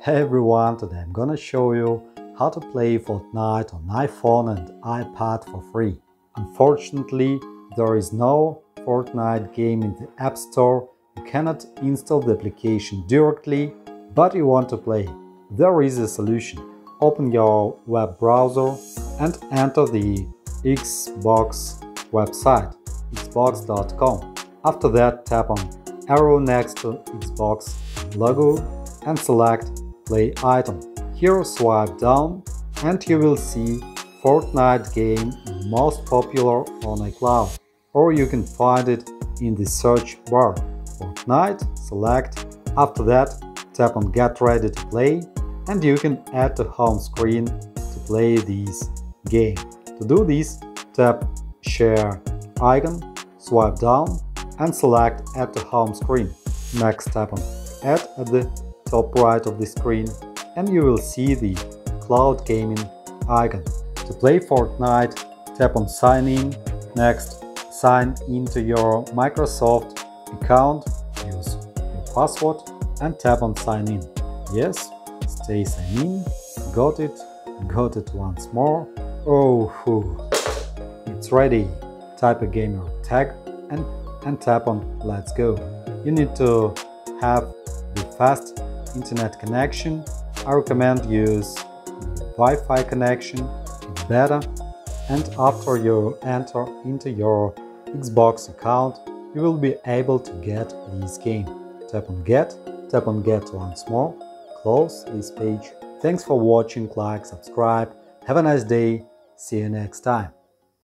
Hey everyone, today I'm gonna show you how to play Fortnite on iPhone and iPad for free. Unfortunately, there is no Fortnite game in the App Store. You cannot install the application directly, but you want to play. There is a solution. Open your web browser and enter the Xbox website, xbox.com. After that, tap on arrow next to Xbox logo and select Play item. Here swipe down and you will see Fortnite game most popular on iCloud, or you can find it in the search bar. Fortnite, select. After that, tap on Get Ready to Play and you can add to home screen to play this game. To do this, tap Share icon, swipe down and select Add to home screen. Next, tap on Add at the top right of the screen and you will see the cloud gaming icon. To play Fortnite, tap on Sign In. Next, sign into your Microsoft account, use your password and tap on Sign In. Yes, stay sign in. Got it once more. Oh, it's ready. Type a gamer tag and tap on Let's Go. You need to have the fast internet connection. I recommend use Wi-Fi connection, it's better. And after you enter into your Xbox account, you will be able to get this game. Tap on Get once more, close this page. Thanks for watching, like, subscribe, have a nice day, see you next time.